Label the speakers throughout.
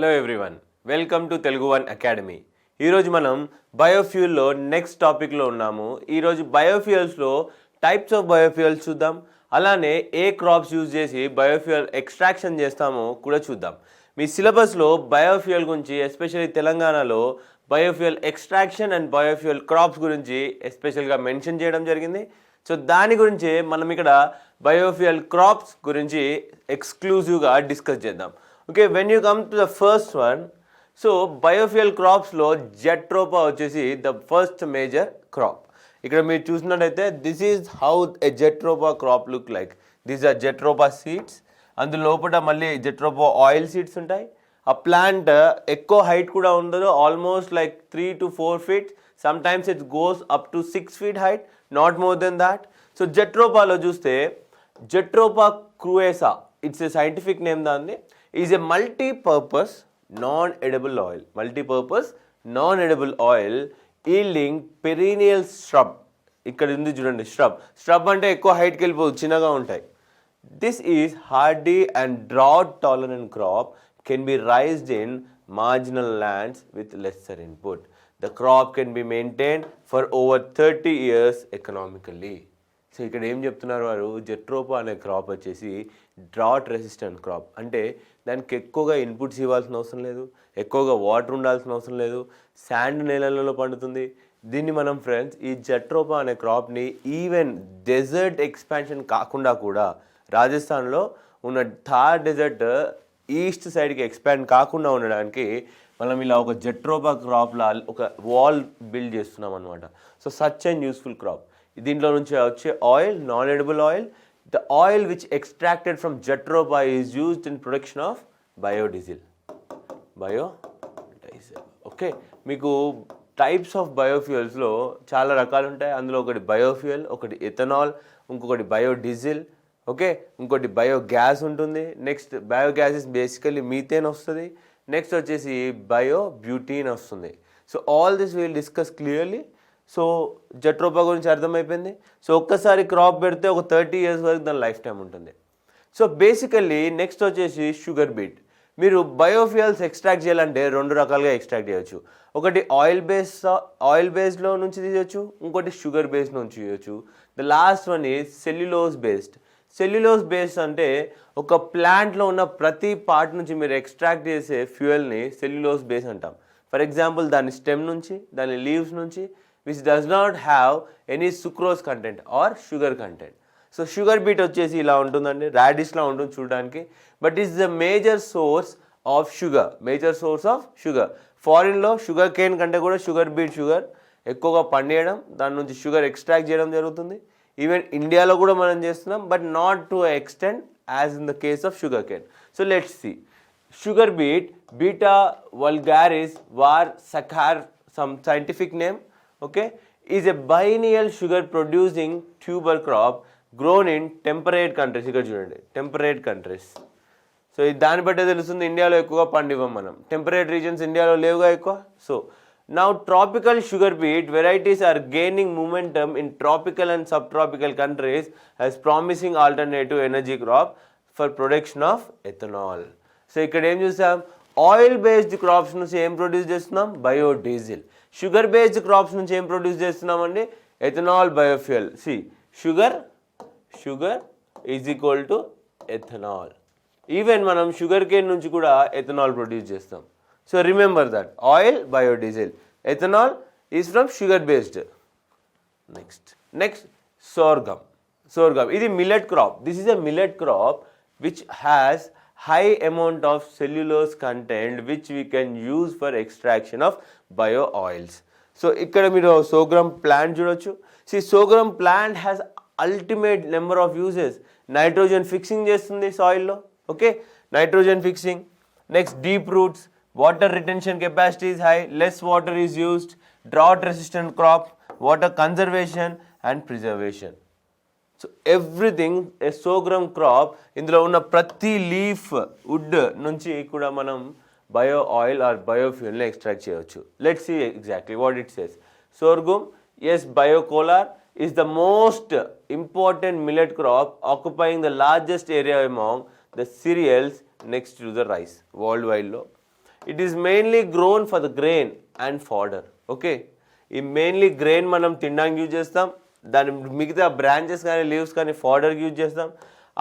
Speaker 1: Hello everyone, welcome to Telugu one academy. ఈరోజు మనం బయోఫ్యూల్లో next టాపిక్లో ఉన్నాము. ఈరోజు బయోఫ్యూయల్స్లో టైప్స్ ఆఫ్ బయోఫ్యూయల్స్ చూద్దాం. అలానే ఏ క్రాప్స్ యూజ్ చేసి బయోఫ్యూయల్ ఎక్స్ట్రాక్షన్ చేస్తామో కూడా చూద్దాం. మీ సిలబస్లో బయోఫ్యూయల్ గురించి ఎస్పెషల్లీ తెలంగాణలో biofuel extraction and biofuel crops గురించి ఎస్పెషల్గా మెన్షన్ చేయడం జరిగింది. సో దాని గురించి మనం ఇక్కడ బయోఫ్యూయల్ క్రాప్స్ గురించి ఎక్స్క్లూజివ్గా డిస్కస్ చేద్దాం. Okay, when you come to the first one, so biofuel క్రాప్స్లో జట్రోపా వచ్చేసి ద ఫస్ట్ మేజర్ క్రాప్. ఇక్కడ మీరు చూసినట్టయితే this is how a jatropha crop look like. These are jatropha seeds. అందులో లోపల మళ్ళీ జట్రోపా ఆయిల్ సీడ్స్ ఉంటాయి. ఆ ప్లాంట్ ఎక్కువ హైట్ కూడా ఉండదు, almost like 3 to 4 feet. Sometimes it goes up to 6 feet height, not more than that. So జట్రోపాలో చూస్తే జట్రోపా క్రూయేసా, ఇట్స్ ఏ సైంటిఫిక్ నేమ్. దాన్ని is a multipurpose non-edible oil. Multipurpose non-edible oil yielding perennial shrub. ఇక్కడ ఉంది చూడండి, స్hrub అంటే ఎక్కువ హైట్కి వెళ్ళిపోదు, చిన్నగా ఉంటాయి. This is hardy and drought tolerant crop, can be raised in marginal lands with lesser input. The crop can be maintained for over 30 years economically. So ఇక్కడ ఏం చెప్తున్నారు వారు, జట్రోపా అనే క్రాప్ వచ్చేసి డ్రాట్ రెసిస్టెంట్ క్రాప్. అంటే దానికి ఎక్కువగా inputs ఇవ్వాల్సిన అవసరం లేదు, ఎక్కువగా వాటర్ ఉండాల్సిన అవసరం లేదు, శాండ్ నేలలలో పండుతుంది. దీన్ని మనం ఫ్రెండ్స్ ఈ జట్రోపా అనే క్రాప్ని ఈవెన్ డెజర్ట్ ఎక్స్పాన్షన్ కాకుండా కూడా రాజస్థాన్లో ఉన్న థార్ డెజర్ట్ ఈస్ట్ సైడ్కి ఎక్స్పాండ్ కాకుండా ఉండడానికి మనం ఇలా ఒక జట్రోపా క్రాప్లా ఒక వాల్ బిల్డ్ చేస్తున్నాం అనమాట. So such and useful crop. దీంట్లో నుంచి వచ్చే oil non edible oil. The oil which extracted from jatropha is used in production of biodiesel. Okay, మీకు టైప్స్ ఆఫ్ బయోఫ్యూయల్స్లో చాలా రకాలు ఉంటాయి. అందులో ఒకటి బయోఫ్యూయల్, ఒకటి ఎథనాల్, ఇంకొకటి బయోడీజిల్, ఓకే, ఇంకోటి బయోగ్యాస్ ఉంటుంది. Next biogas is basically methane వస్తుంది. నెక్స్ట్ వచ్చేసి బయోబ్యూటీన్ వస్తుంది. So all this will discuss clearly. So jatropha గురించి అర్థమైపోయింది. సో ఒక్కసారి క్రాప్ పెడితే ఒక 30 years వరకు దాని లైఫ్ టైం ఉంటుంది. సో బేసికల్లీ నెక్స్ట్ వచ్చేసి షుగర్ బీట్. మీరు బయోఫ్యూయల్స్ ఎక్స్ట్రాక్ట్ చేయాలంటే 2 రకాలుగా ఎక్స్ట్రాక్ట్ చేయొచ్చు. ఒకటి ఆయిల్ బేస్లో నుంచి తీయచ్చు, ఇంకోటి షుగర్ బేస్ నుంచి తీయచ్చు. The last one is cellulose based. Cellulose based అంటే ఒక ప్లాంట్లో ఉన్న ప్రతి పార్ట్ నుంచి మీరు ఎక్స్ట్రాక్ట్ చేసే ఫ్యూయల్ని సెల్యులోజ్ బేస్ అంటాం. ఫర్ ఎగ్జాంపుల్ దాని స్టెమ్ నుంచి, దాని లీవ్స్ నుంచి, which does not have any sucrose content or sugar content. So sugar beet వచ్చేసి ఇలా ఉంటుందండి, రాడిష్లా ఉంటుంది చూడడానికి. But is the major source of sugar. ఫారిన్లో షుగర్ కేన్ కంటే కూడా షుగర్ బీట్ షుగర్ ఎక్కువగా పండియడం, దాని నుంచి షుగర్ ఎక్స్ట్రాక్ట్ చేయడం జరుగుతుంది. ఈవెన్ ఇండియాలో కూడా మనం చేస్తున్నాం, but not to extent as in the case of sugar cane. So let's see. Sugar beet, beta vulgaris var సకార్, some scientific name, okay, is a biennial sugar producing tuber crop grown in temperate countries. ఇక్కడ చూడండి, temperate countries. So దాన్ని బట్టే తెలుస్తుంది ఇండియాలో ఎక్కువగా పండివ్వం మనం. Temperate reasons ఇండియాలో లేవుగా ఎక్కువ. So now tropical sugar beet varieties are gaining momentum in tropical and subtropical countries as promising alternative energy crop for production of ethanol. So ఇక్కడ ఏం చూసాం, ఆయిల్ బేస్డ్ క్రాప్స్ నుంచి ఏం ప్రొడ్యూస్ చేస్తున్నాం, biodiesel. Sugar based crops నుంచి ఏం produce చేస్తున్నామండి, ethanol biofuel. See sugar is equal to ethanol. Even మనం షుగర్ కేన్ నుంచి కూడా ఎథనాల్ ప్రొడ్యూస్ చేస్తాం. So remember that, oil biodiesel, ethanol is from sugar based. Next sorghum. ఇది millet crop. This is a millet crop which has high amount of cellulose content which we can use for extraction of bio oils. So ఇక్కడ మీరు Sorghum plant చూడొచ్చు. See, Sorghum plant has ultimate number of uses. Nitrogen fixing చేస్తుంది సాయిల్లో, okay, nitrogen fixing. Next, deep roots, water retention capacity is high, less water is used, drought resistant crop, water conservation and preservation. So everything a Sorghum crop. ఇందులో ఉన్న ప్రతి leaf, wood నుంచి కూడా మనం bio oil or బయోఫ్యూయల్ని extract చేయవచ్చు. Let's see exactly what it says. Sorghum, yes, Biochar is the most important millet crop occupying the largest area among the cereals next to the rice worldwide. It is mainly grown for the grain and fodder. Okay, ఈ mainly grain మనం తినడానికి use చేస్తాం, దాని మిగతా branches కానీ leaves కానీ ఫాడర్కి use చేస్తాం.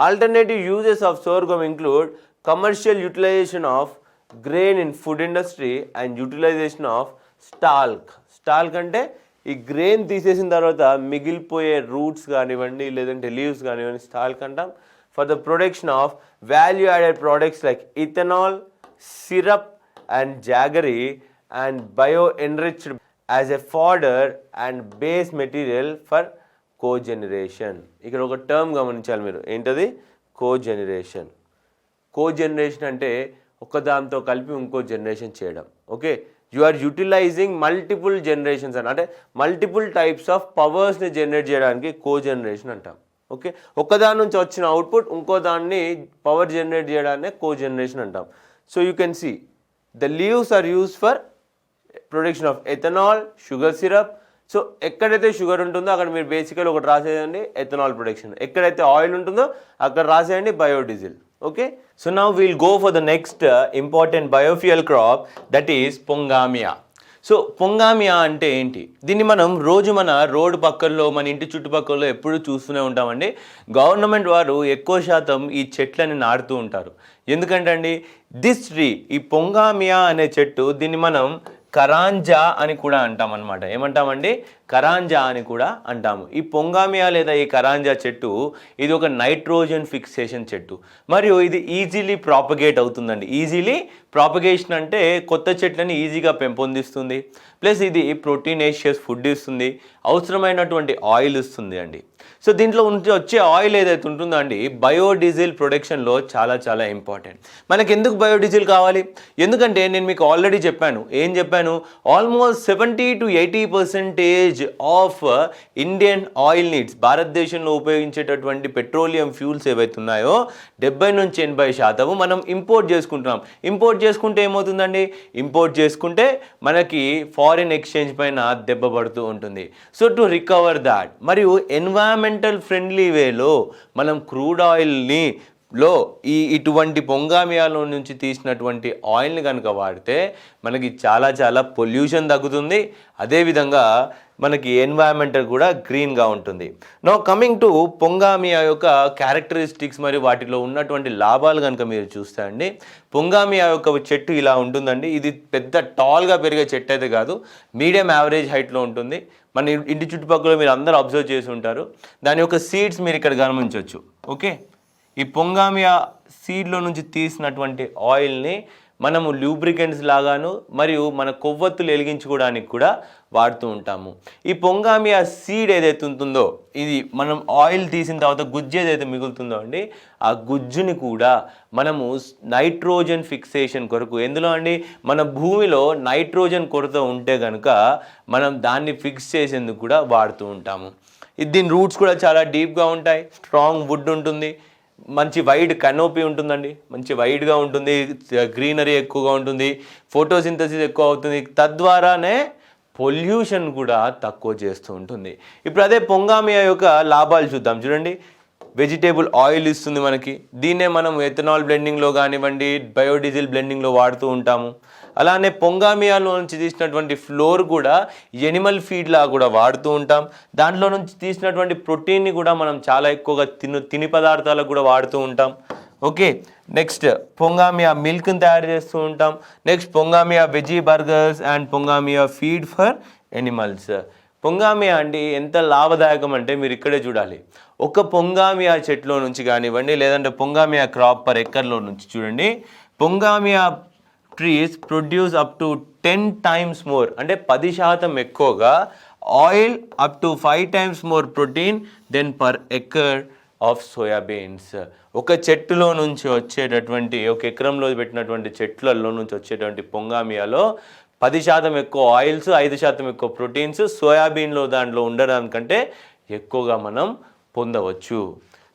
Speaker 1: Alternative uses of sorghum include commercial utilization of grain in food industry and utilization of stalk. Stalk అంటే ఈ గ్రెయిన్ తీసేసిన తర్వాత మిగిలిపోయే రూట్స్ కానివ్వండి లేదంటే లీవ్స్ కానివ్వండి స్టాల్క్ అంటాం. For the production of value added products like ethanol, syrup and jaggery and bio enriched as a fodder and base material for cogeneration. ఇక్కడ ఒక టర్మ్ గమనించాలి మీరు, ఏంటది? కోజెనరేషన్. కోజెనరేషన్ అంటే ఒకదాంతో కలిపి ఇంకో జనరేషన్ చేయడం. Okay, you are utilising multiple generations అంటే మల్టిపుల్ టైప్స్ ఆఫ్ పవర్స్ని జనరేట్ చేయడానికి కోజెనరేషన్ అంటాం. ఓకే, ఒకదాని నుంచి వచ్చిన అవుట్పుట్ ఇంకో దాన్ని పవర్ జనరేట్ చేయడాన్ని కోజెనరేషన్ అంటాం. So you can see the leaves are used for production of ethanol, sugar syrup. So ఎక్కడైతే షుగర్ ఉంటుందో అక్కడ మీరు బేసికల్ ఒకటి రాసేయండి ఎథనాల్ ప్రొడక్షన్, ఎక్కడైతే ఆయిల్ ఉంటుందో అక్కడ రాసేయండి biodiesel. Okay, so now we'll go for the next important biofuel crop, that is Pongamia. So పొంగామియా అంటే ఏంటి? దీన్ని మనం రోజు మన రోడ్డు పక్కల్లో మన ఇంటి చుట్టుపక్కల ఎప్పుడు చూస్తూనే ఉంటామండి. గవర్నమెంట్ వారు ఎక్కువ శాతం ఈ చెట్లని నాటుతూ ఉంటారు. ఎందుకంటే అండి దిస్ ట్రీ, ఈ పొంగామియా అనే చెట్టు, దీన్ని మనం కరాంజా అని కూడా అంటాం అనమాట. ఏమంటామండి? కరాంజా అని కూడా అంటాము. ఈ పొంగామియా లేదా ఈ కరాంజా చెట్టు ఇది ఒక నైట్రోజన్ ఫిక్సేషన్ చెట్టు, మరియు ఇది ఈజీలీ ప్రాపగేట్ అవుతుందండి. ఈజీలీ ప్రాపగేషన్ అంటే కొత్త చెట్లని ఈజీగా పెంపొందిస్తుంది, ప్లస్ ఇది ప్రోటీనేషియస్ ఫుడ్ ఇస్తుంది, అవసరమైనటువంటి ఆయిల్ ఇస్తుంది అండి. సో దీంట్లో వచ్చే ఆయిల్ ఏదైతే ఉంటుందో అండి బయోడీజిల్ ప్రొడక్షన్లో చాలా చాలా ఇంపార్టెంట్. మనకి ఎందుకు బయోడీజిల్ కావాలి? ఎందుకంటే నేను మీకు ఆల్రెడీ చెప్పాను. ఏం చెప్పాను? Almost 70 to 80% of Indian oil needs, భారతదేశంలో ఉపయోగించేటటువంటి పెట్రోలియం ఫ్యూల్స్ ఏవైతే ఉన్నాయో 70 నుంచి 80% మనం ఇంపోర్ట్ చేసుకుంటున్నాం. ఇంపోర్ట్ చేసుకుంటే ఏమవుతుందండి? ఇంపోర్ట్ చేసుకుంటే మనకి ఫారిన్ ఎక్స్చేంజ్ పైన దెబ్బ పడుతూ ఉంటుంది. సో టు రికవర్ దాట్, మరియు ఎన్వైరన్మెంటల్ ఫ్రెండ్లీ వేలో మనం క్రూడ్ ఆయిల్ని ఇటువంటి పొంగామియాలో నుంచి తీసినటువంటి ఆయిల్ని కనుక వాడితే మనకి చాలా చాలా పొల్యూషన్ తగ్గుతుంది, అదేవిధంగా మనకి ఎన్వైరన్మెంటల్ కూడా గ్రీన్గా ఉంటుంది. నౌ కమింగ్ టు పొంగామియా యొక్క క్యారెక్టరిస్టిక్స్ మరియు వాటిలో ఉన్నటువంటి లాభాలు కనుక మీరు చూస్తే అండి, పొంగామియా యొక్క చెట్టు ఇలా ఉంటుందండి. ఇది పెద్ద టాల్గా పెరిగే చెట్టు అయితే కాదు, మీడియం యావరేజ్ హైట్లో ఉంటుంది. మన ఇంటి చుట్టుపక్కల మీరు అందరూ అబ్జర్వ్ చేసి ఉంటారు. దాని యొక్క సీడ్స్ మీరు ఇక్కడ గమనించవచ్చు. ఓకే, ఈ పొంగామియా సీడ్లో నుంచి తీసినటువంటి ఆయిల్ని మనము లూబ్రికెంట్స్ లాగాను మరియు మన కొవ్వొత్తులు వెలిగించుకోవడానికి కూడా వాడుతూ ఉంటాము. ఈ పొంగామియా సీడ్ ఏదైతే ఉంటుందో, ఇది మనం ఆయిల్ తీసిన తర్వాత గుజ్జు ఏదైతే మిగులుతుందో అండి, ఆ గుజ్జుని కూడా మనము నైట్రోజన్ ఫిక్సేషన్ కొరకు, ఎందులో అండి మన భూమిలో నైట్రోజన్ కొరత ఉంటే కనుక మనం దాన్ని ఫిక్స్ చేసేందుకు కూడా వాడుతూ ఉంటాము. దీని రూట్స్ కూడా చాలా డీప్గా ఉంటాయి, స్ట్రాంగ్ వుడ్ ఉంటుంది, మంచి వైడ్ కనోపీ ఉంటుందండి, మంచి వైడ్గా ఉంటుంది, గ్రీనరీ ఎక్కువగా ఉంటుంది, ఫోటోసింథసిస్ ఎక్కువ అవుతుంది, తద్వారానే పొల్యూషన్ కూడా తక్కువ చేస్తూ ఉంటుంది. ఇప్పుడు అదే పొంగామియా యొక్క లాభాలు చూద్దాం. చూడండి, వెజిటేబుల్ ఆయిల్ ఇస్తుంది మనకి, దీన్నే మనం ఎథనాల్ బ్లెండింగ్లో కానివ్వండి బయోడీజిల్ బ్లెండింగ్లో వాడుతూ ఉంటాము. అలానే పొంగామియాలో నుంచి తీసినటువంటి ఫ్లోర్ కూడా ఎనిమల్ ఫీడ్లా కూడా వాడుతూ ఉంటాం. దాంట్లో నుంచి తీసినటువంటి ప్రోటీన్ని కూడా మనం చాలా ఎక్కువగా తిని పదార్థాలకు కూడా వాడుతూ ఉంటాం. ఓకే, నెక్స్ట్ పొంగామియా మిల్క్ని తయారు చేస్తూ ఉంటాం. Next పొంగామియా veggie burgers and పొంగామియా feed for animals. పొంగామియా అండి ఎంత లాభదాయకం అంటే మీరు ఇక్కడే చూడాలి. ఒక పొంగామియా చెట్లో నుంచి కానివ్వండి లేదంటే పొంగామియా క్రాప్ పర్ ఎకర్లో నుంచి చూడండి, pongamia trees produce up to 10 times more, అంటే 10% ఎక్కువగా oil, up to 5 times more protein than per acre of soybeans. ఒక చెట్టులో నుంచి వచ్చేటటువంటి, ఒక ఎకరంలో పెట్టినటువంటి చెట్లలో నుంచి వచ్చేటువంటి పొంగామియాలో 10% ఎక్కువ ఆయిల్స్, 5% ఎక్కువ ప్రోటీన్స్ సోయాబీన్లో దాంట్లో ఉండడానికంటే ఎక్కువగా మనం పొందవచ్చు.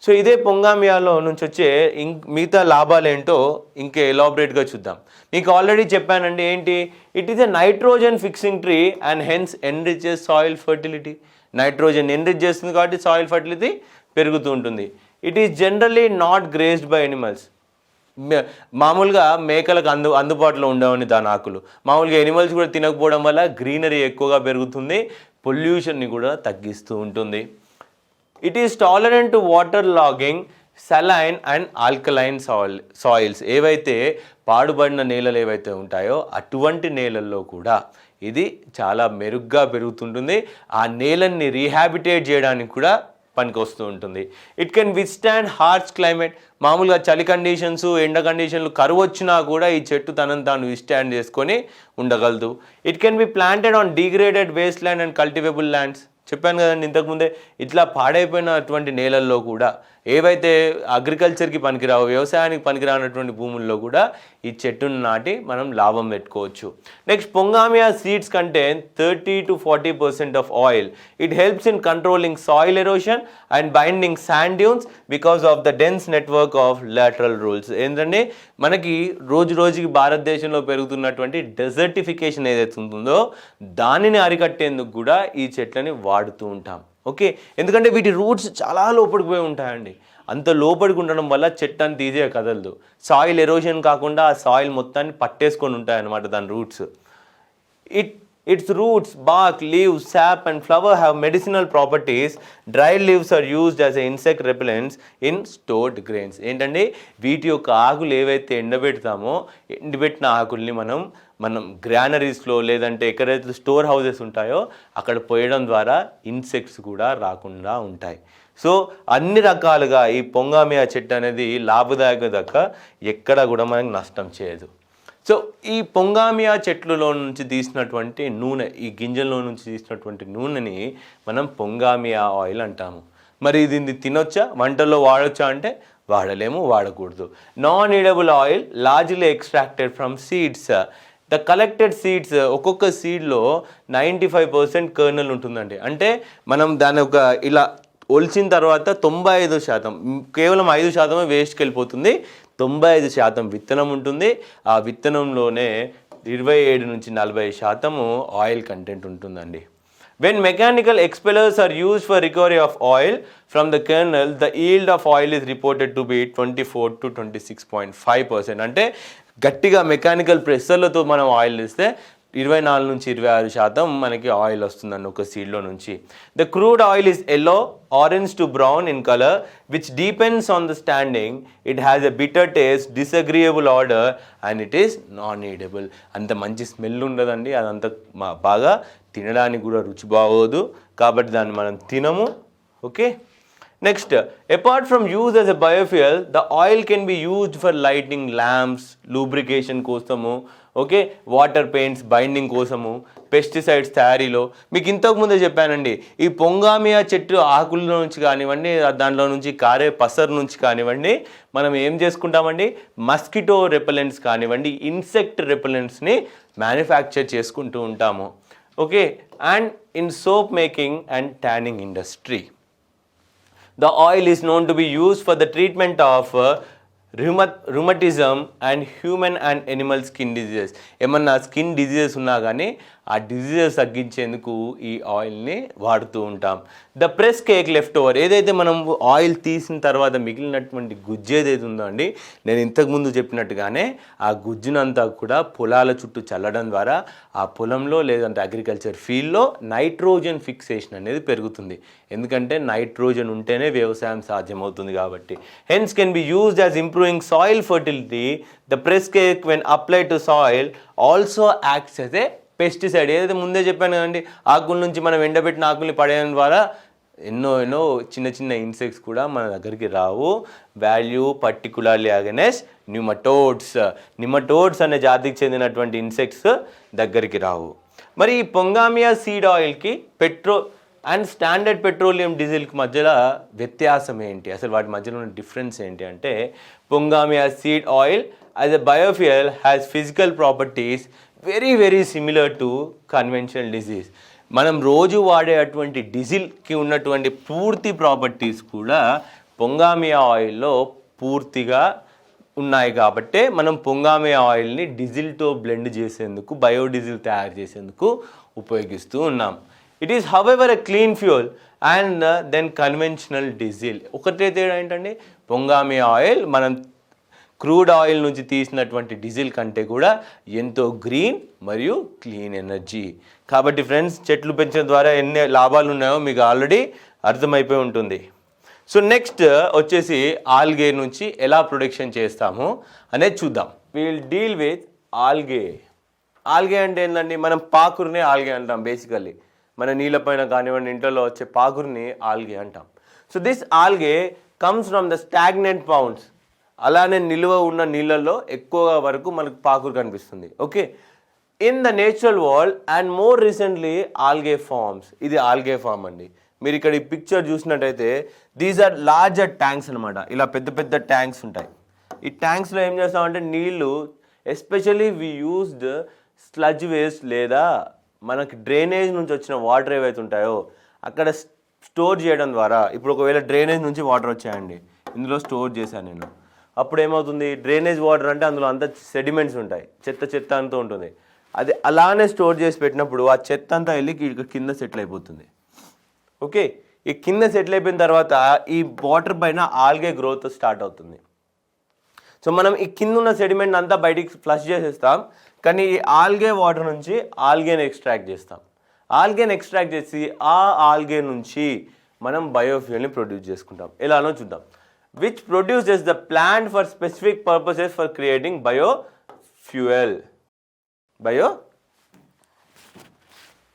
Speaker 1: సో ఇదే పొంగామియాలో నుంచి వచ్చే మిగతా లాభాలు ఏంటో ఇంకా ఎలాబరేట్గా చూద్దాం. మీకు ఆల్రెడీ చెప్పానండి ఏంటి, it is a nitrogen fixing tree and hence enriches soil fertility. Nitrogen enrich చేస్తుంది కాబట్టి సాయిల్ ఫర్టిలిటీ పెరుగుతూ ఉంటుంది. It is generally not గ్రేజ్డ్ by animals. మామూలుగా మేకలకు అందుబాటులో ఉండవని దాని ఆకులు. మామూలుగా ఎనిమల్స్ కూడా తినకపోవడం వల్ల గ్రీనరీ ఎక్కువగా పెరుగుతుంది, పొల్యూషన్ని కూడా తగ్గిస్తూ ఉంటుంది. It is tolerant to waterlogging, saline and alkaline soils. ఏవైతే పాడుబడిన నేలలు ఏవైతే ఉంటాయో అటువంటి నేలల్లో కూడా ఇది చాలా మెరుగ్గా పెరుగుతుంటుంది. ఆ నేలని రీహాబిటేట్ చేయడానికి కూడా పనికి వస్తూ ఉంటుంది. It can withstand harsh climate. మామూలుగా చలి కండిషన్స్, ఎండ కండిషన్లు, కరువు వచ్చినా కూడా ఈ చెట్టు తనను తాను విత్స్టాండ్ చేసుకొని ఉండగలదు. It can be planted on degraded waste land and cultivable lands. చెప్పాను కదండి ఇంతకుముందే, ఇట్లా పాడైపోయినటువంటి నేలల్లో కూడా ఏవైతే అగ్రికల్చర్కి పనికిరావు, వ్యవసాయానికి పనికిరానటువంటి భూముల్లో కూడా ఈ చెట్టును నాటి మనం లాభం పెట్టుకోవచ్చు. Next, పొంగామియా seeds contain 30 to 40% of oil. It helps in controlling soil erosion and binding sand dunes because of the dense network of lateral rules. ఏంటంటే మనకి రోజు రోజుకి భారతదేశంలో పెరుగుతున్నటువంటి డెజర్టిఫికేషన్ ఏదైతే ఉంటుందో దానిని అరికట్టేందుకు కూడా ఈ చెట్లని వాడుతూ ఉంటాం. ఓకే, ఎందుకంటే వీటి రూట్స్ చాలా లోపలికి పోయి ఉంటాయండి. అంత లోపలికి ఉండడం వల్ల చెట్టు అంత ఈజీగా కదలదు. సాయిల్ ఎరోషన్ కాకుండా ఆ సాయిల్ మొత్తాన్ని పట్టేసుకొని ఉంటాయన్నమాట దాని roots. Its roots, bark, leaves, sap and flower have medicinal properties. Dried leaves are used as insect repellents in stored grains. ఏంటంటే వీటి యొక్క ఆకులు ఏవైతే ఎండబెడతామో ఎండబెట్టిన ఆకుల్ని మనం గ్రానరీస్లో లేదంటే ఎక్కడైతే స్టోర్ హౌసెస్ ఉంటాయో అక్కడ పోయడం ద్వారా ఇన్సెక్ట్స్ కూడా రాకుండా ఉంటాయి. సో అన్ని రకాలుగా ఈ పొంగామియా చెట్టు అనేది లాభదాయక దక్క ఎక్కడ కూడా మనకు నష్టం చేయదు. సో ఈ పొంగామియా చెట్లలో నుంచి తీసినటువంటి నూనె, ఈ గింజల్లో నుంచి తీసినటువంటి నూనెని మనం పొంగామియా ఆయిల్ అంటాము. మరి దీన్ని తినొచ్చా, వంటల్లో వాడొచ్చా అంటే వాడలేము, వాడకూడదు. Non edible oil largely extracted from seeds. The collected seeds, ఒక్కొక్క సీడ్లో 95% కర్నల్ ఉంటుందండి. అంటే మనం దాని ఒక ఇలా ఒలిచిన తర్వాత 95%, కేవలం 5% వేస్ట్కి వెళ్ళిపోతుంది. 95% విత్తనం ఉంటుంది. ఆ విత్తనంలోనే 27 నుంచి 40% ఆయిల్ కంటెంట్ ఉంటుందండి. When mechanical expellers are used for recovery of oil from the kernel, the yield of oil is reported to be 24 to 26.5%. అంటే గట్టిగా మెకానికల్ ప్రెషర్లతో మనం ఆయిల్ ఇస్తే 24 నుంచి 26% మనకి ఆయిల్ వస్తుందండి ఒక సీడ్లో నుంచి. The crude oil is yellow, orange to brown in colour, which depends on the standing. It has a bitter taste, disagreeable odour and it is non edible. అంత మంచి స్మెల్ ఉండదండి, అదంత బాగా తినడానికి కూడా రుచి బాగోదు, కాబట్టి దాన్ని మనం తినము. Okay, next, apart from use as a biofuel, the oil can be used for lighting lamps, lubrication కోసము, ఓకే, వాటర్ పెయింట్స్ బైండింగ్ కోసము, పెస్టిసైడ్స్ తయారీలో. మీకు ఇంతకుముందే చెప్పానండి, ఈ పొంగామియా చెట్టు ఆకుల నుంచి కానివ్వండి, దాంట్లో నుంచి కారే పసరు నుంచి కానివ్వండి, మనం ఏం చేసుకుంటామండి, మస్కిటో రెపెలెంట్స్ కానివ్వండి, ఇన్సెక్ట్ రెపెలెంట్స్ని మ్యానుఫ్యాక్చర్ చేసుకుంటూ ఉంటాము. Okay, and in soap making and tanning industry. The oil is known to be used for the treatment of rheumatism and human and animal skin diseases. ఏమన్నా స్కిన్ డిజీజెస్ ఉన్నా కానీ ఆ diseases తగ్గించేందుకు ఈ ఆయిల్ని వాడుతూ ఉంటాం. The press cake left over, ఏదైతే మనం ఆయిల్ తీసిన తర్వాత మిగిలినటువంటి గుజ్జు ఏదైతే ఉందో అండి, నేను ఇంతకుముందు చెప్పినట్టుగానే ఆ గుజ్జునంతా కూడా పొలాల చుట్టూ చల్లడం ద్వారా ఆ పొలంలో లేదంటే అగ్రికల్చర్ ఫీల్డ్లో నైట్రోజన్ ఫిక్సేషన్ అనేది పెరుగుతుంది. ఎందుకంటే నైట్రోజన్ ఉంటేనే వ్యవసాయం సాధ్యమవుతుంది కాబట్టి. Hence can be used as improving soil fertility. The press cake when applied two soil also acts as a pesticide. ఏదైతే ముందే చెప్పాను కదండి, ఆకుల నుంచి మనం ఎండబెట్టిన ఆకుల్ని పడేయడం ద్వారా ఎన్నో చిన్న చిన్న ఇన్సెక్ట్స్ కూడా మన దగ్గరికి రావు. వాల్యూ పర్టికులర్లీ అగెనెస్ట్ నిమటోడ్స్ అనే జాతికి చెందినటువంటి ఇన్సెక్ట్స్ దగ్గరికి రావు. మరి ఈ పొంగామియా సీడ్ ఆయిల్కి పెట్రోల్ అండ్ స్టాండర్డ్ పెట్రోలియం డీజిల్కి మధ్యలో వ్యత్యాసం ఏంటి, అసలు వాటి మధ్యలో ఉన్న డిఫరెన్స్ ఏంటి అంటే, పొంగామియా seed oil as a biofuel has physical properties very similar to conventional diesel. మనం రోజు వాడేటువంటి డీజిల్కి ఉన్నటువంటి పూర్తి ప్రాపర్టీస్ కూడా పొంగామియా ఆయిల్లో పూర్తిగా ఉన్నాయి. కాబట్టే మనం పొంగామియా ఆయిల్ని డీజిల్తో బ్లెండ్ చేసేందుకు, బయోడీజిల్ తయారు చేసేందుకు ఉపయోగిస్తూ ఉన్నాం. It is however a clean fuel and than conventional diesel. ఒకటే తేడా ఏంటంటే, పొంగామియా ఆయిల్ మనం క్రూడ్ ఆయిల్ నుంచి తీసినటువంటి డీజిల్ కంటే కూడా ఎంతో గ్రీన్ మరియు క్లీన్ ఎనర్జీ. కాబట్టి ఫ్రెండ్స్, చెట్లు పెంచడం ద్వారా ఎన్ని లాభాలు ఉన్నాయో మీకు ఆల్రెడీ అర్థమైపోయి ఉంటుంది. సో నెక్స్ట్ వచ్చేసి ఆల్గే నుంచి ఎలా ప్రొడక్షన్ చేస్తాము అనేది చూద్దాం. Will deal with algae. Algae అంటే ఏంటండి, మనం పాకుర్ని ఆల్గే అంటాం. బేసికల్లీ మన నీళ్ళపైన కానివ్వండి, ఇంట్లో వచ్చే పాకుర్ని ఆల్గే అంటాం. So this algae comes from the stagnant ponds. అలానే నిల్వ ఉన్న నీళ్ళల్లో ఎక్కువగా వరకు మనకు పాకురు కనిపిస్తుంది. Okay, in the natural world and more recently algae farms. ఇది ఆల్గే ఫార్మ్ అండి. మీరు ఇక్కడ ఈ పిక్చర్ చూసినట్టయితే దీస్ ఆర్ లార్జర్ ట్యాంక్స్ అనమాట. ఇలా పెద్ద పెద్ద ట్యాంక్స్ ఉంటాయి. ఈ ట్యాంక్స్లో ఏం చేస్తామంటే నీళ్ళు, especially we used sludge waste లేదా మనకి డ్రైనేజ్ నుంచి వచ్చిన వాటర్ ఏవైతే ఉంటాయో అక్కడ స్టోర్ చేయడం ద్వారా, ఇప్పుడు ఒకవేళ డ్రైనేజ్ నుంచి వాటర్ వచ్చాయండి, ఇందులో స్టోర్ చేశాను నేను, అప్పుడు ఏమవుతుంది, డ్రైనేజ్ వాటర్ అంటే అందులో అంతా సెడిమెంట్స్ ఉంటాయి, చెత్త చెత్త అంతా ఉంటుంది. అది అలానే స్టోర్ చేసి పెట్టినప్పుడు ఆ చెత్త అంతా వెళ్ళి కింద సెటిల్ అయిపోతుంది. ఓకే, ఈ కింద సెటిల్ అయిపోయిన తర్వాత ఈ వాటర్ పైన ఆల్గే గ్రోత్ స్టార్ట్ అవుతుంది. సో మనం ఈ కింద ఉన్న సెడిమెంట్ అంతా బయటికి ఫ్లష్ చేసేస్తాం, కానీ ఈ ఆల్గే వాటర్ నుంచి ఆల్గేని ఎక్స్ట్రాక్ట్ చేస్తాం. ఆల్గేని ఎక్స్ట్రాక్ట్ చేసి ఆ ఆల్గే నుంచి మనం బయోఫ్యూయల్ని ప్రొడ్యూస్ చేసుకుంటాం. ఎలానో చూద్దాం. Which produces the plant for specific purposes for creating biofuel.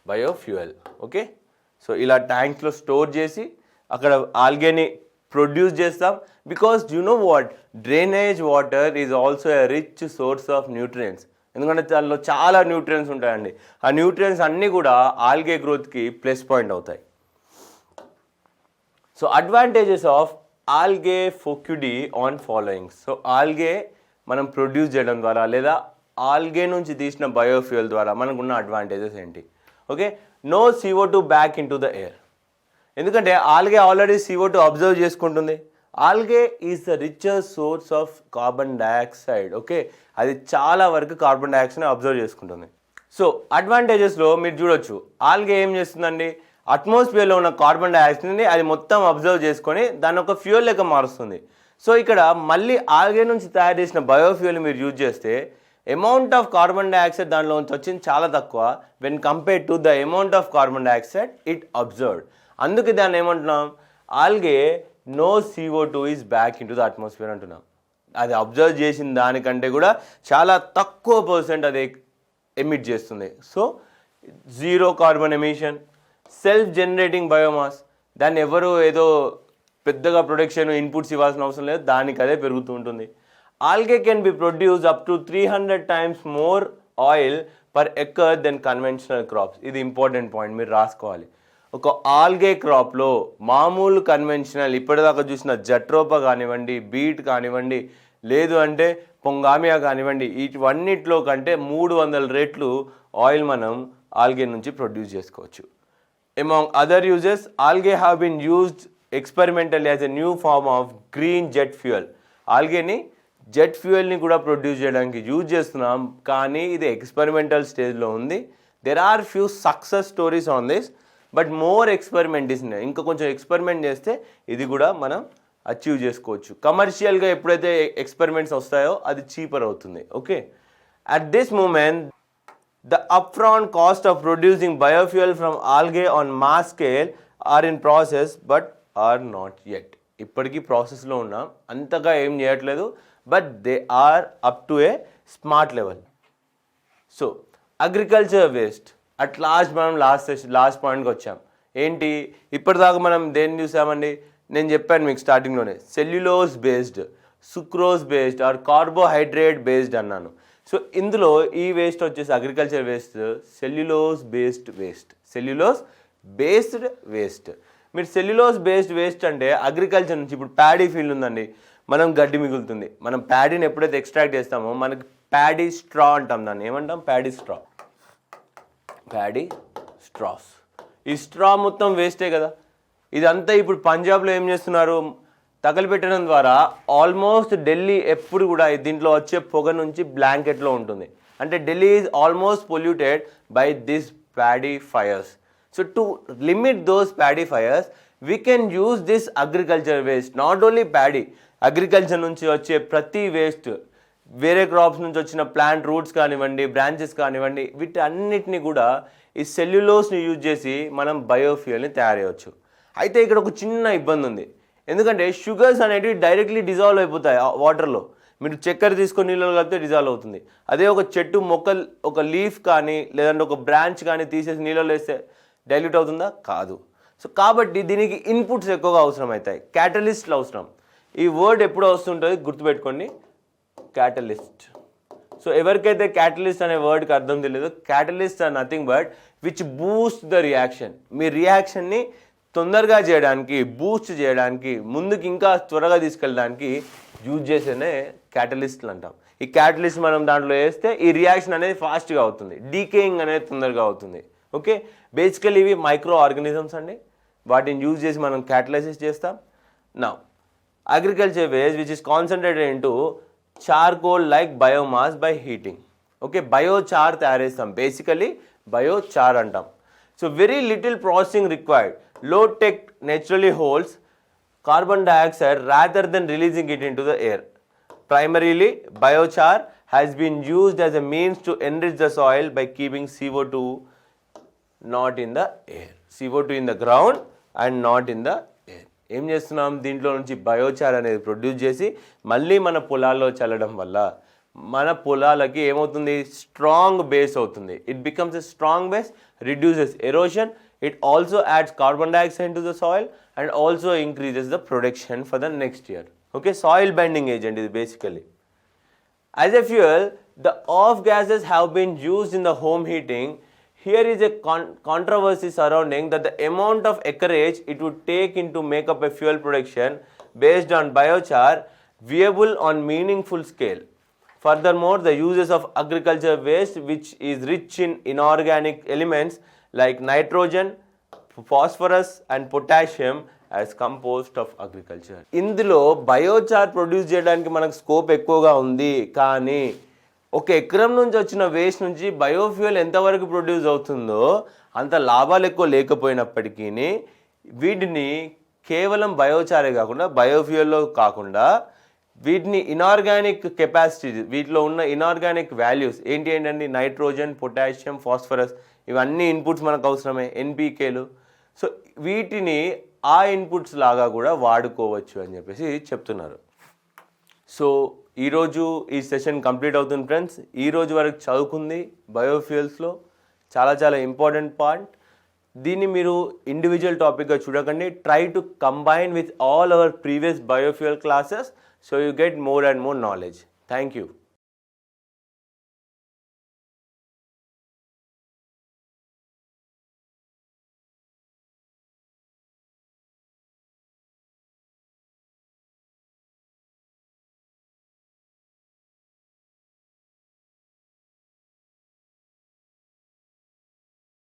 Speaker 1: Biofuel. Okay, so ఇలా ట్యాంక్స్లో స్టోర్ చేసి అక్కడ ఆల్గేని ప్రొడ్యూస్ చేస్తాం. Because you know what, drainage water is also a rich source of nutrients. ఎందుకంటే దానిలో చాలా న్యూట్రియంట్స్ ఉంటాయండి. ఆ న్యూట్రియంట్స్ అన్నీ కూడా ఆల్గే గ్రోత్కి ప్లస్ పాయింట్ అవుతాయి. సో అడ్వాంటేజెస్ ఆఫ్ ఆల్గే ఫోక్యుడి ఆన్ ఫాలోయింగ్స్. సో ఆల్గే మనం ప్రొడ్యూస్ చేయడం ద్వారా లేదా ఆల్గే నుంచి తీసిన బయోఫ్యూయల్ ద్వారా మనకున్న అడ్వాంటేజెస్ ఏంటి? Okay, no CO2 back into the air. ఎందుకంటే ఆల్గే ఆల్రెడీ CO2 అబ్జర్వ్ చేసుకుంటుంది. Algae is the richest source of carbon dioxide. Okay, అది చాలా వరకు కార్బన్ డైఆక్సైడ్ని అబ్జర్వ్ చేసుకుంటుంది. సో అడ్వాంటేజెస్లో మీరు చూడొచ్చు, ఆల్గే ఏం చేస్తుందండి, అట్మాస్ఫియర్లో ఉన్న కార్బన్ డైఆక్సైడ్ని అది మొత్తం అబ్జర్వ్ చేసుకొని దాన్ని ఒక ఫ్యూయల్ లెక్క మారుస్తుంది. సో ఇక్కడ మళ్ళీ ఆల్గే నుంచి తయారు చేసిన బయోఫ్యూయల్ మీరు యూజ్ చేస్తే అమౌంట్ ఆఫ్ కార్బన్ డైఆక్సైడ్ దానిలో నుంచి వచ్చింది చాలా తక్కువ when compare to the amount of carbon dioxide it observed. అందుకే దాన్ని ఏమంటున్నాం, algae no CO2 is back into the atmosphere అంటున్నాం. అది అబ్జర్వ్ చేసిన దానికంటే కూడా చాలా తక్కువ పర్సెంట్ అది ఎమిట్ చేస్తుంది. So zero carbon emission, self generating biomass. దాన్ని ఎవరు ఏదో పెద్దగా ప్రొడక్షన్ ఇన్పుట్స్ ఇవ్వాల్సిన అవసరం లేదు, దానికి అదే పెరుగుతూ ఉంటుంది. Algae can be produce up to 300 times more oil per acre than conventional crops. ఇది ఇంపార్టెంట్ పాయింట్, మీరు రాసుకోవాలి. ఒక ఆల్గే క్రాప్లో మామూలు కన్వెన్షనల్ ఇప్పటిదాకా చూసిన జట్రోపా కానివ్వండి, బీట్ కానివ్వండి, లేదు అంటే పొంగామియా కానివ్వండి, ఇవన్నిట్లో కంటే 300 రెట్లు ఆయిల్ మనం ఆల్గే నుంచి ప్రొడ్యూస్ చేసుకోవచ్చు. Among other uses, algae have been used experimentally as a new form of green jet fuel. ఆల్గేని జెట్ ఫ్యూయల్ని కూడా ప్రొడ్యూస్ చేయడానికి యూజ్ చేస్తున్నాం, కానీ ఇది ఎక్స్పెరిమెంటల్ స్టేజ్లో ఉంది. There are few success stories on this, but more experiment is. ఇంకా కొంచెం ఎక్స్పెరిమెంట్ చేస్తే ఇది కూడా మనం అచీవ్ చేసుకోవచ్చు. కమర్షియల్గా ఎప్పుడైతే ఎక్స్పెరిమెంట్స్ వస్తాయో అది చీపర్ అవుతుంది. Okay, at this moment the upfront cost of producing biofuel from algae on mass scale are in process but are not yet. ఇప్పటికీ ప్రాసెస్లో ఉన్నాం, అంతగా ఏం చేయట్లేదు, but they are up to a smart level. So agriculture waste at last మనం last పాయింట్కి వచ్చాం. ఏంటి, ఇప్పటిదాకా మనం దేన్ని చూసామండి, నేను చెప్పాను మీకు స్టార్టింగ్లోనే, cellulose based, sucrose based or carbohydrate based అన్నాను. సో ఇందులో ఈ వేస్ట్ వచ్చేసి agriculture waste cellulose based waste. Cellulose based waste. మీరు సెల్యులోజ్ బేస్డ్ వేస్ట్ అంటే అగ్రికల్చర్ నుంచి, ఇప్పుడు ప్యాడీ ఫీల్డ్ ఉందండి, మనం గడ్డి మిగులుతుంది, మనం ప్యాడీని ఎప్పుడైతే ఎక్స్ట్రాక్ట్ చేస్తామో మనకి ప్యాడీ స్ట్రా అంటాం, దాన్ని ఏమంటాం, ప్యాడీ స్ట్రాస్. ఈ స్ట్రా మొత్తం వేస్టే కదా. ఇదంతా ఇప్పుడు పంజాబ్లో ఏం చేస్తున్నారు, తగలబెట్టడం ద్వారా ఆల్మోస్ట్ ఢిల్లీ ఎప్పుడు కూడా దీంట్లో వచ్చే పొగ నుంచి బ్లాంకెట్లో ఉంటుంది. అంటే Delhi is almost polluted by this paddy fires. So to limit those paddy fires, we can use this agriculture waste, not only paddy, agriculture నుంచి వచ్చే ప్రతి వేస్ట్, వేరే క్రాప్స్ నుంచి వచ్చిన ప్లాంట్ రూట్స్ కానివ్వండి, బ్రాంచెస్ కానివ్వండి, వీటి అన్నిటిని కూడా ఈ సెల్యులోస్ని యూజ్ చేసి మనం బయోఫ్యూయల్ని తయారు చేయవచ్చు. అయితే ఇక్కడ ఒక చిన్న ఇబ్బంది ఉంది. ఎందుకంటే షుగర్స్ అనేటివి డైరెక్ట్లీ డిజాల్వ్ అయిపోతాయి వాటర్లో. మీరు చక్కెర తీసుకొని నీళ్ళలో కలిపితే డిజాల్వ్ అవుతుంది. అదే ఒక చెట్టు మొక్క, ఒక లీఫ్ కానీ లేదంటే ఒక బ్రాంచ్ కానీ తీసేసి నీళ్ళలో వేస్తే డైల్యూట్ అవుతుందా? కాదు. సో కాబట్టి దీనికి ఇన్పుట్స్ ఎక్కువగా అవసరం అవుతాయి, క్యాటలిస్ట్లు అవసరం. ఈ వర్డ్ ఎప్పుడు వస్తుంటుంది గుర్తుపెట్టుకోండి, క్యాటలిస్ట్. సో ఎవరికైతే క్యాటలిస్ట్ అనే వర్డ్కి అర్థం తెలియదు, catalyst are nothing but which boost the reaction. మీ రియాక్షన్ని తొందరగా చేయడానికి, బూస్ట్ చేయడానికి, ముందుకు ఇంకా త్వరగా తీసుకెళ్ళడానికి యూజ్ చేసేనే క్యాటలిస్ట్లు అంటాం. ఈ క్యాటలిస్ట్ మనం దాంట్లో వేస్తే ఈ రియాక్షన్ అనేది ఫాస్ట్గా అవుతుంది, డీకేయింగ్ అనేది తొందరగా అవుతుంది. ఓకే, బేసికలీ ఇవి మైక్రో ఆర్గానిజమ్స్ అండి, వాటిని యూజ్ చేసి మనం క్యాటలైసిస్ చేస్తాం. Now agriculture waste which is concentrated into charcoal like biomass by heating. Okay, biochar తయారు చేస్తాం, బేసికలీ బయోచార్ అంటాం. So very little processing required, low tech naturally holds carbon dioxide rather than releasing it into the air. Primarily, biochar has been used as a means to enrich the soil by keeping CO2 not in the air. CO2 in the ground and not in the air. ఏం చేస్తున్నాం, దీంట్లో నుంచి biochar అనేది produce చేసి మళ్ళీ మన పొలాల్లో చల్లడం వల్ల మన పొలాలకి ఏమవుతుంది, స్ట్రాంగ్ బేస్ అవుతుంది. It becomes a strong base, reduces erosion. It also adds carbon dioxide into the soil and also increases the production for the next year. Okay, soil binding agent is basically. As a fuel, the off gases have been used in the home heating. Here is a controversy surrounding that the amount of acreage it would take in to make up a fuel production based on biochar viable on meaningful scale. Furthermore, the uses of agriculture waste which is rich in inorganic elements like nitrogen, phosphorus and potassium as compost of agriculture. ఇందులో biochar produce చేయడానికి మనకు scope ఎక్కువగా ఉంది, కానీ ఒక ఎకరం నుంచి వచ్చిన వేస్ట్ నుంచి బయోఫ్యూయల్ ఎంతవరకు ప్రొడ్యూస్ అవుతుందో అంత లాభాలు ఎక్కువ లేకపోయినప్పటికీ వీటిని కేవలం బయోచారే కాకుండా, బయోఫ్యూయల్లో కాకుండా వీటిని ఇనార్గానిక్ కెపాసిటీ, వీటిలో ఉన్న ఇనార్గానిక్ వాల్యూస్ ఏంటండి, నైట్రోజన్, పొటాషియం, ఫాస్ఫరస్, ఇవన్నీ ఇన్పుట్స్ మనకు అవసరమే, ఎన్పికేలు. సో వీటిని ఆ ఇన్పుట్స్ లాగా కూడా వాడుకోవచ్చు అని చెప్పేసి చెప్తున్నారు. సో ఈరోజు ఈ సెషన్ కంప్లీట్ అవుతుంది ఫ్రెండ్స్. ఈరోజు వరకు చదువుకుంది బయోఫ్యూయల్స్లో చాలా చాలా ఇంపార్టెంట్ పార్ట్. దీన్ని మీరు ఇండివిజువల్ టాపిక్గా చూడకండి, try to combine with all our previous biofuel classes so you get more and more knowledge. Thank you.